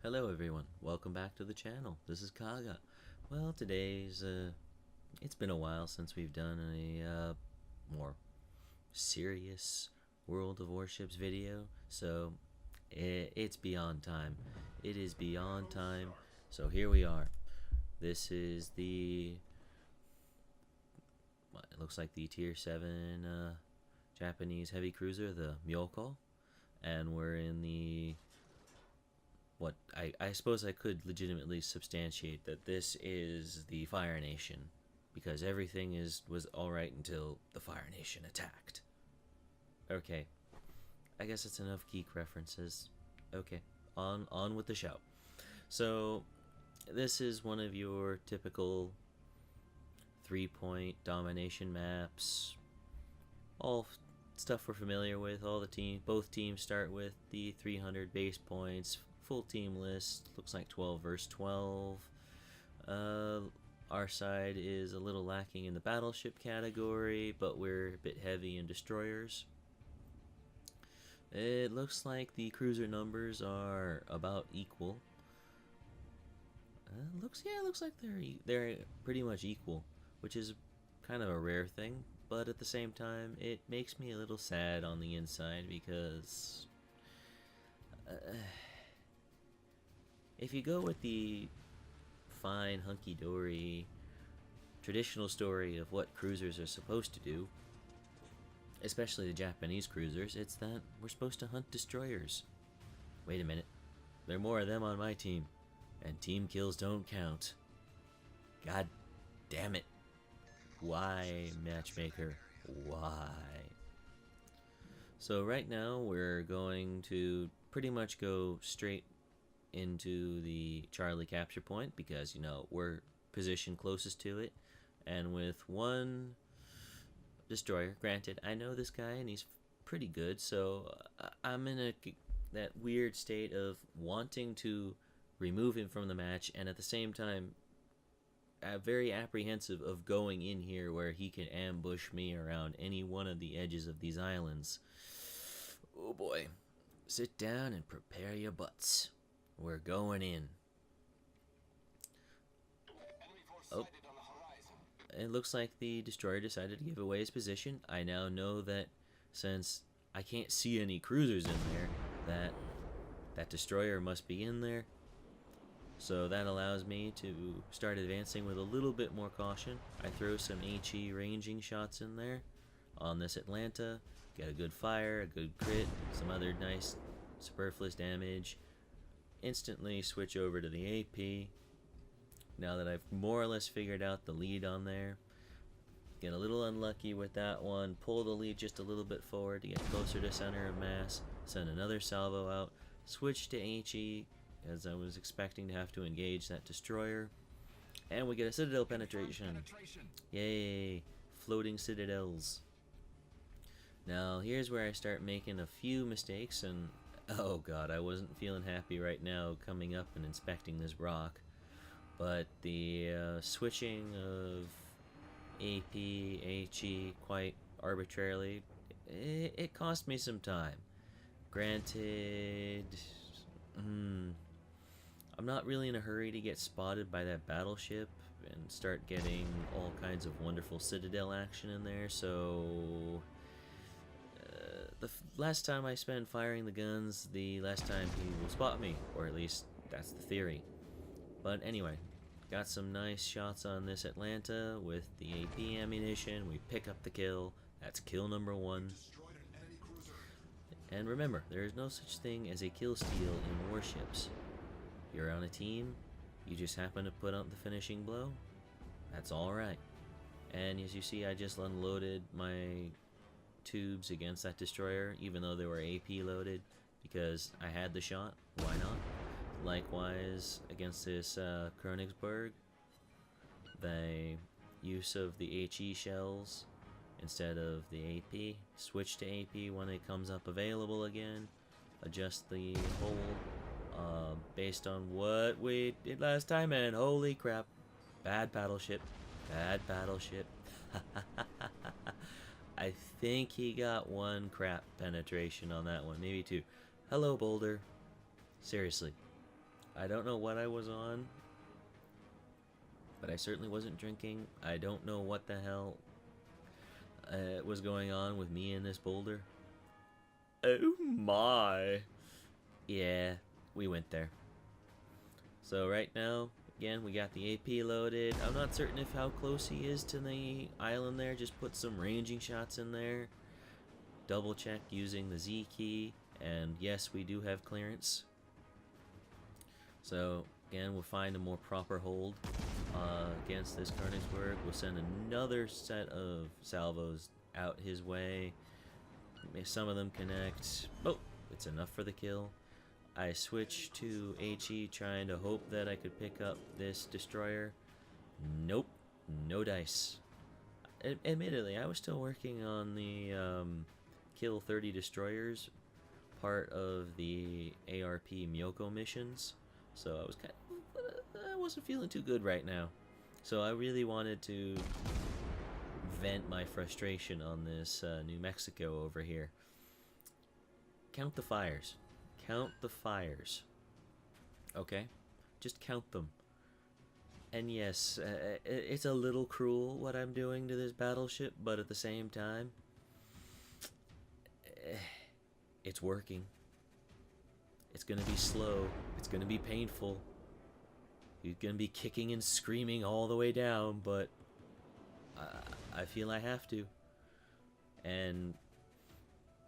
Hello everyone, welcome back to the channel. This is Kaga. Well, it's been a while since we've done a more serious World of Warships video, so it's beyond time. It is beyond time, so here we are. This is it looks like the Tier 7 Japanese heavy cruiser, the Myoko, and we're in the what I suppose I could legitimately substantiate that this is the Fire Nation, because everything was alright until the Fire Nation attacked. Okay, I guess it's enough geek references. Okay, on with the show. So this is one of your typical 3-point domination maps. All stuff we're familiar with. Both teams start with the 300 base points. Full team list looks like 12 versus 12. Our side is a little lacking in the battleship category, but we're a bit heavy in destroyers. It looks like the cruiser numbers are about equal. Looks like they're pretty much equal, which is kind of a rare thing. But at the same time, it makes me a little sad on the inside because if you go with the fine, hunky-dory, traditional story of what cruisers are supposed to do, especially the Japanese cruisers, it's that we're supposed to hunt destroyers. Wait a minute. There are more of them on my team, and team kills don't count. God damn it. Why, matchmaker? Why? So right now we're going to pretty much go straight into the Charlie capture point because, you know, we're positioned closest to it, and with one destroyer, granted, I know this guy and he's pretty good, so I'm in that weird state of wanting to remove him from the match, and at the same time very apprehensive of going in here where he can ambush me around any one of the edges of these islands. Oh boy. Sit down and prepare your butts. We're going in. Oh. It looks like the destroyer decided to give away his position. I now know that since I can't see any cruisers in there, that destroyer must be in there. So that allows me to start advancing with a little bit more caution. I throw some HE ranging shots in there on this Atlanta. Get a good fire, a good crit, some other nice superfluous damage. Instantly switch over to the AP. Now that I've more or less figured out the lead on there. Get a little unlucky with that one. Pull the lead just a little bit forward to get closer to center of mass. Send another salvo out. Switch to HE, as I was expecting to have to engage that destroyer. And we get a citadel penetration. Yay! Floating citadels. Now, here's where I start making a few mistakes, and oh god, I wasn't feeling happy right now coming up and inspecting this rock. But the switching of AP, HE quite arbitrarily, it cost me some time. Granted, I'm not really in a hurry to get spotted by that battleship and start getting all kinds of wonderful citadel action in there, so the last time I spend firing the guns, the last time he will spot me, or at least that's the theory. But anyway, got some nice shots on this Atlanta with the AP ammunition. We pick up the kill. That's kill number 1. And remember, there is no such thing as a kill steal in warships. You're on a team, you just happen to put out the finishing blow, that's alright. And as you see, I just unloaded my tubes against that destroyer, even though they were AP loaded, because I had the shot, why not? Likewise, against this Königsberg, the use of the HE shells instead of the AP, switch to AP when it comes up available again, adjust the hold based on what we did last time, and holy crap, bad battleship, bad battleship. I think he got 1 crap penetration on that one, maybe 2. Hello, Boulder. Seriously, I don't know what I was on, but I certainly wasn't drinking. I don't know what the hell was going on with me in this boulder. Oh my. Yeah, we went there. So right now, again, we got the AP loaded. I'm not certain if how close he is to the island there. Just put some ranging shots in there. Double check using the Z key. And yes, we do have clearance. So again, we'll find a more proper hold against this Königsberg. We'll send another set of salvos out his way. Some of them connect. Oh, it's enough for the kill. I switched to HE trying to hope that I could pick up this destroyer. Nope, no dice. Admittedly, I was still working on the kill 30 destroyers, part of the ARP Myoko missions. So I was I wasn't feeling too good right now. So I really wanted to vent my frustration on this New Mexico over here. Count the fires. Count the fires. Okay? Just count them. And yes, it's a little cruel what I'm doing to this battleship, but at the same time, it's working. It's gonna be slow. It's gonna be painful. You're gonna be kicking and screaming all the way down, but I feel I have to. And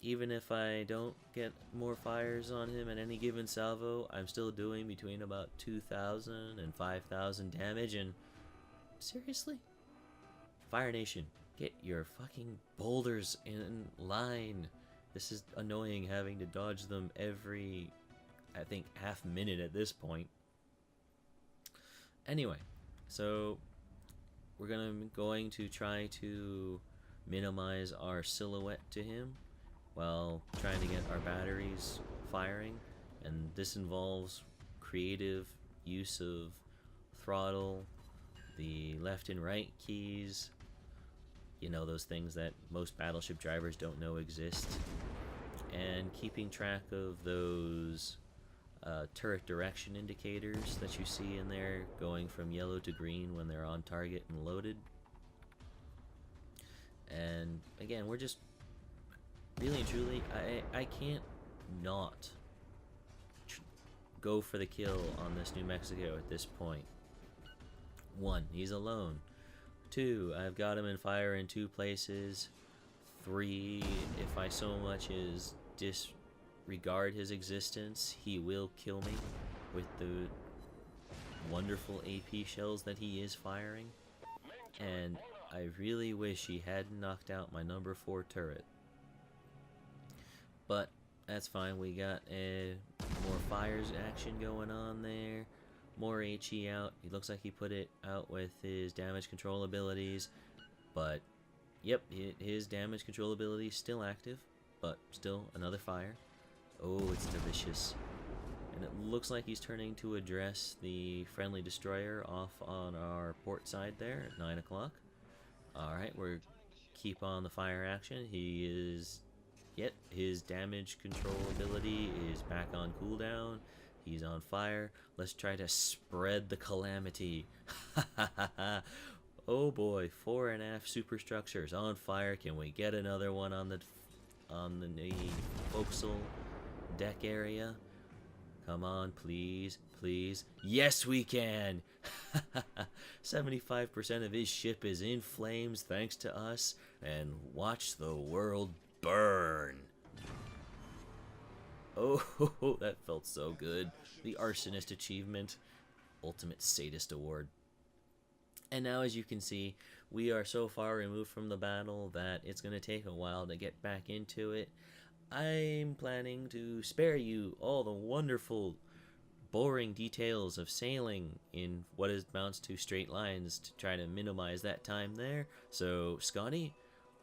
even if I don't get more fires on him at any given salvo, I'm still doing between about 2,000 and 5,000 damage, and seriously? Fire Nation, get your fucking boulders in line. This is annoying having to dodge them every, I think, half minute at this point. Anyway, so we're going to try to minimize our silhouette to him while trying to get our batteries firing, and this involves creative use of throttle, the left and right keys, you know, those things that most battleship drivers don't know exist, and keeping track of those turret direction indicators that you see in there going from yellow to green when they're on target and loaded. And again, we're just really and truly, I can't not go for the kill on this New Mexico at this point. 1, he's alone. 2, I've got him in fire in 2 places. 3, if I so much as disregard his existence, he will kill me with the wonderful AP shells that he is firing. And I really wish he hadn't knocked out my number 4 turret. But that's fine, we got more fires action going on there. More HE out. He looks like he put it out with his damage control abilities. But, yep, his damage control ability is still active. But still, another fire. Oh, it's delicious. And it looks like he's turning to address the friendly destroyer off on our port side there at 9 o'clock. Alright, we're keep on the fire action. He is... Yep, his damage control ability is back on cooldown. He's on fire. Let's try to spread the calamity. Oh boy, 4 and a half superstructures on fire. Can we get another one on the forecastle deck area? Come on, please, please. Yes, we can. 75% of his ship is in flames thanks to us, and watch the world burn. Oh, that felt so good. The Arsonist Achievement. Ultimate Sadist Award. And now, as you can see, we are so far removed from the battle that it's going to take a while to get back into it. I'm planning to spare you all the wonderful, boring details of sailing in what amounts to straight lines to try to minimize that time there. So, Scotty,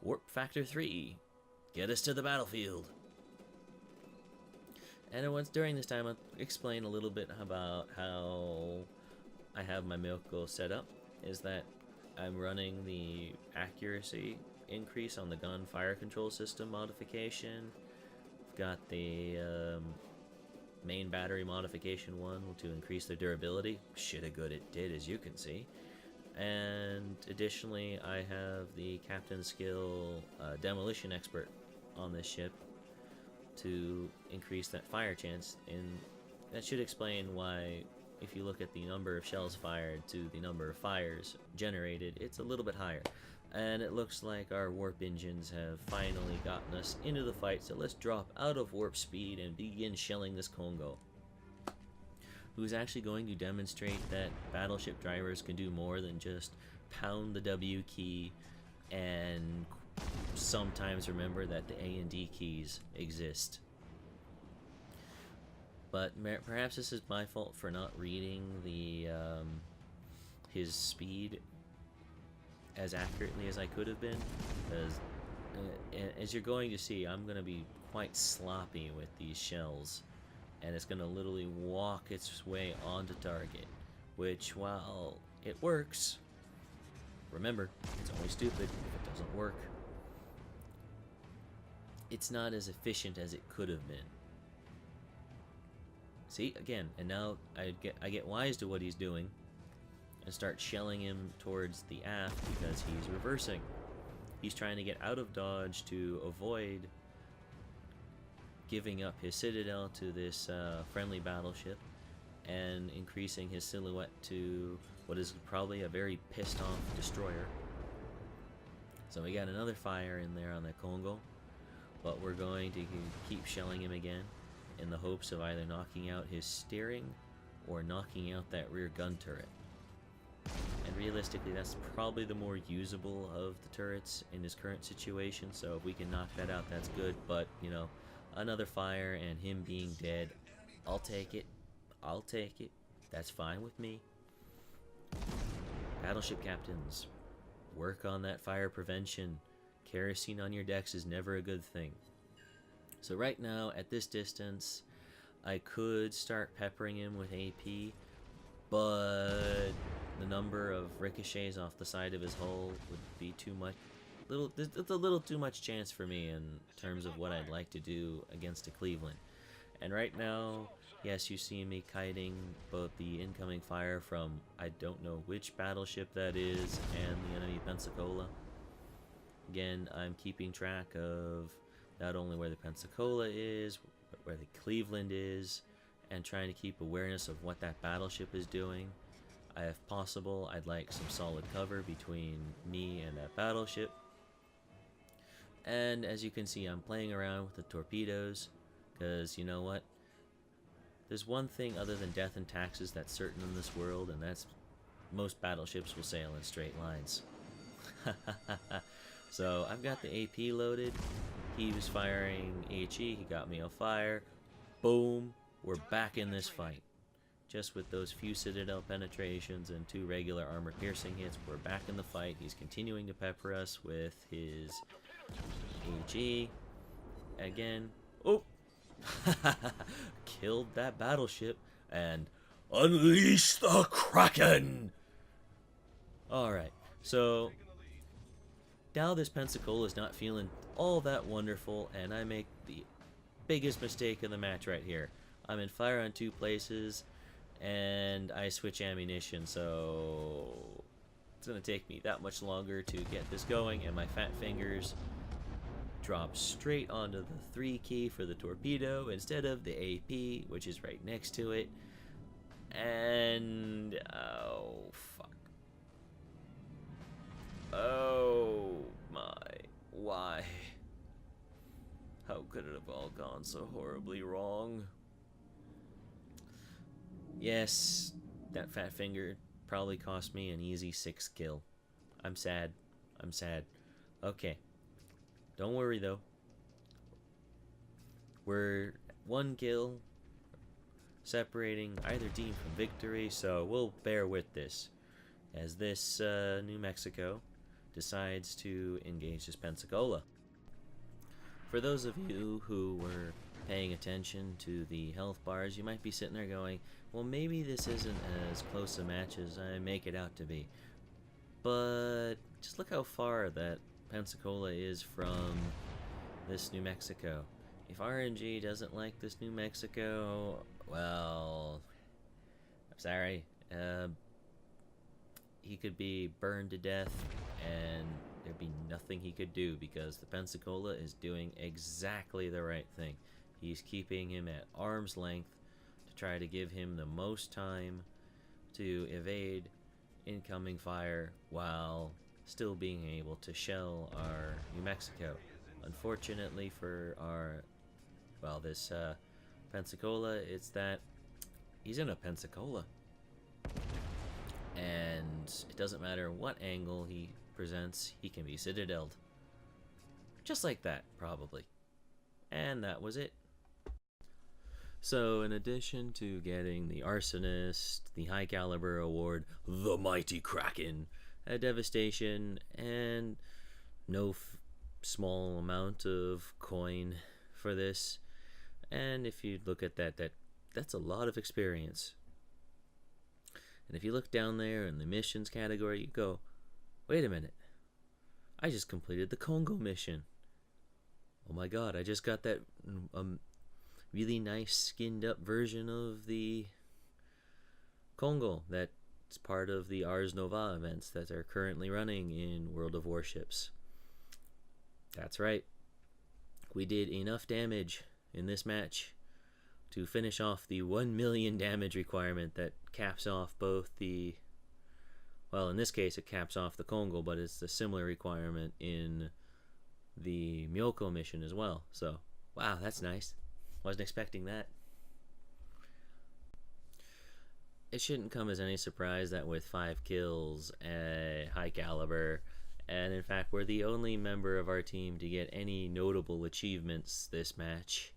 warp factor 3. Get us to the battlefield. And during this time, I'll explain a little bit about how I have my Myoko set up. Is that I'm running the accuracy increase on the gun fire control system modification. I've got the main battery modification one to increase their durability. Shit a good it did, as you can see. And additionally, I have the captain skill demolition expert on this ship to increase that fire chance, and that should explain why, if you look at the number of shells fired to the number of fires generated, it's a little bit higher. And it looks like our warp engines have finally gotten us into the fight, so let's drop out of warp speed and begin shelling this Kongou, who's actually going to demonstrate that battleship drivers can do more than just pound the W key and sometimes remember that the A and D keys exist. But perhaps this is my fault for not reading the his speed as accurately as I could have been, because as you're going to see, I'm going to be quite sloppy with these shells, and it's going to literally walk its way onto target, which, while it works, remember, it's only stupid if it doesn't work. It's not as efficient as it could have been. See, again, and now I get wise to what he's doing and start shelling him towards the aft because he's reversing. He's trying to get out of dodge to avoid giving up his citadel to this friendly battleship and increasing his silhouette to what is probably a very pissed off destroyer. So we got another fire in there on that Kongou, but we're going to keep shelling him again in the hopes of either knocking out his steering or knocking out that rear gun turret. And realistically, that's probably the more usable of the turrets in his current situation, so if we can knock that out, that's good. But, you know, another fire and him being dead, I'll take it. I'll take it. That's fine with me. Battleship captains, work on that fire prevention. Kerosene on your decks is never a good thing. So right now, at this distance, I could start peppering him with AP, but the number of ricochets off the side of his hull would be too much. It's a little too much chance for me in terms of what I'd like to do against a Cleveland. And right now, yes, you see me kiting both the incoming fire from I don't know which battleship that is and the enemy Pensacola. Again, I'm keeping track of not only where the Pensacola is, but where the Cleveland is, and trying to keep awareness of what that battleship is doing. If possible, I'd like some solid cover between me and that battleship. And as you can see, I'm playing around with the torpedoes, because you know what? There's one thing other than death and taxes that's certain in this world, and that's most battleships will sail in straight lines. So I've got the AP loaded. He was firing HE, he got me on fire. Boom, we're back in this fight. Just with those few citadel penetrations and 2 regular armor piercing hits, we're back in the fight. He's continuing to pepper us with his HE. Again, oh! Killed that battleship and unleash the Kraken! Alright, so now this Pensacola is not feeling all that wonderful, and I make the biggest mistake of the match right here. I'm in fire on 2 places, and I switch ammunition, so it's going to take me that much longer to get this going, and my fat fingers drop straight onto the 3 key for the torpedo instead of the AP, which is right next to it. And oh fuck. Oh my, why? How could it have all gone so horribly wrong? Yes, that fat finger probably cost me an easy 6 kill. I'm sad. I'm sad. Okay. Don't worry though. We're 1 kill separating either team from victory, so we'll bear with this as this New Mexico decides to engage this Pensacola. For those of you who were paying attention to the health bars, you might be sitting there going, well, maybe this isn't as close a match as I make it out to be. But just look how far that Pensacola is from this New Mexico. If RNG doesn't like this New Mexico, well, I'm sorry. He could be burned to death, and there'd be nothing he could do because the Pensacola is doing exactly the right thing. He's keeping him at arm's length to try to give him the most time to evade incoming fire while still being able to shell our New Mexico. Unfortunately for this Pensacola, it's that he's in a Pensacola. And it doesn't matter what angle he presents, he can be citadeled. Just like that, probably. And that was it. So, in addition to getting the Arsonist, the High Caliber Award, the Mighty Kraken, a Devastation, and no small amount of coin for this, and if you look at that's a lot of experience. And if you look down there in the missions category, you go, wait a minute, I just completed the Kongou mission. Oh my god, I just got that really nice skinned up version of the Kongou that's part of the Ars Nova events that are currently running in World of Warships. That's right. We did enough damage in this match to finish off the 1 million damage requirement that caps off both the, well, in this case it caps off the Kongou, but it's a similar requirement in the Myoko mission as well. So, wow, that's nice. Wasn't expecting that. It shouldn't come as any surprise that with 5 kills, high caliber, and in fact we're the only member of our team to get any notable achievements this match,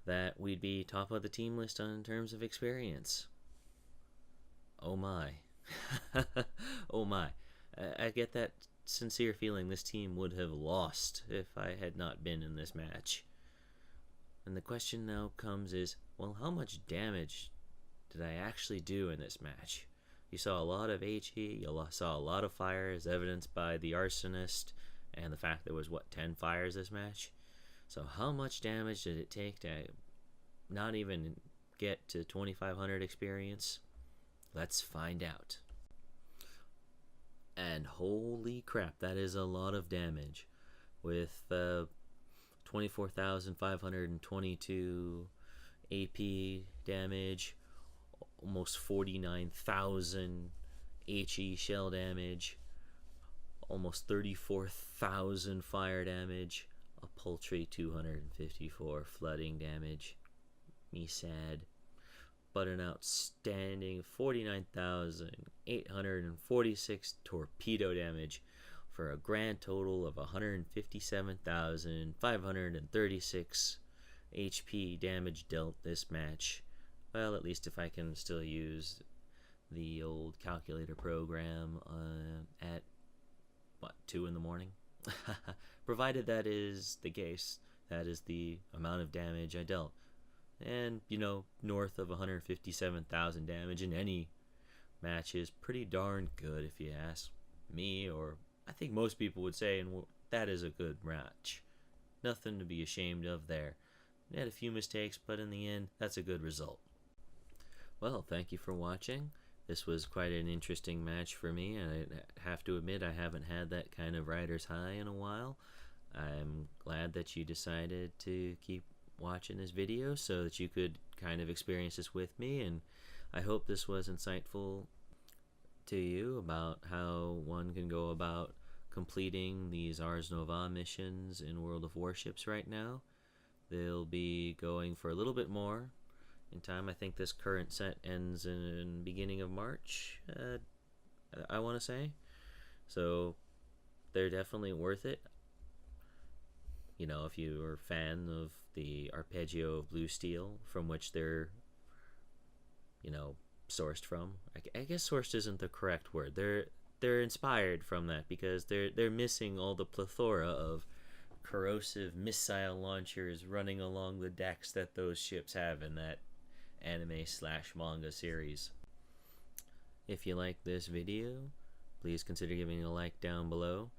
that we'd be top of the team list in terms of experience. Oh my. Oh my. I get that sincere feeling this team would have lost if I had not been in this match. And the question now comes is, well, how much damage did I actually do in this match? You saw a lot of HE, you saw a lot of fire as evidenced by the Arsonist and the fact there was, 10 fires this match? So how much damage did it take to not even get to 2500 experience? Let's find out. And holy crap, that is a lot of damage. With 24,522 AP damage, almost 49,000 HE shell damage, almost 34,000 fire damage, a paltry 254 flooding damage. Me sad. But an outstanding 49,846 torpedo damage for a grand total of 157,536 HP damage dealt this match. Well, at least if I can still use the old calculator program at 2 in the morning. Provided that is the case, that is the amount of damage I dealt. And, north of 157,000 damage in any match is pretty darn good if you ask me, or I think most people would say, and that is a good match. Nothing to be ashamed of there. I had a few mistakes, but in the end, that's a good result. Well, thank you for watching. This was quite an interesting match for me, and I have to admit I haven't had that kind of rider's high in a while. I'm glad that you decided to keep watching this video so that you could kind of experience this with me, and I hope this was insightful to you about how one can go about completing these Ars Nova missions in World of Warships right now. They'll be going for a little bit more in time. I think this current set ends in beginning of March, I want to say. So they're definitely worth it. If you're a fan of the Arpeggio of Blue Steel, from which they're, sourced from. I guess sourced isn't the correct word. They're inspired from that because they're missing all the plethora of corrosive missile launchers running along the decks that those ships have in that anime/manga series. If you like this video, please consider giving a like down below.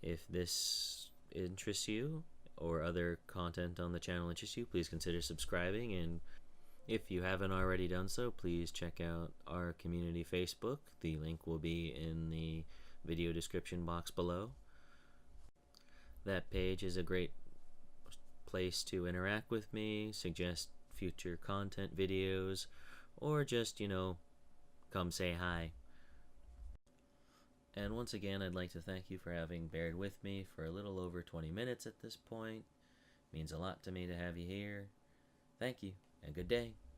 If this interests you or other content on the channel interests you, please consider subscribing, and If you haven't already done so, please check out our community Facebook. The link will be in the video description box below. That page is a great place to interact with me, suggest future content videos, or just, come say hi. And once again, I'd like to thank you for having bared with me for a little over 20 minutes at this point. It means a lot to me to have you here. Thank you, and good day.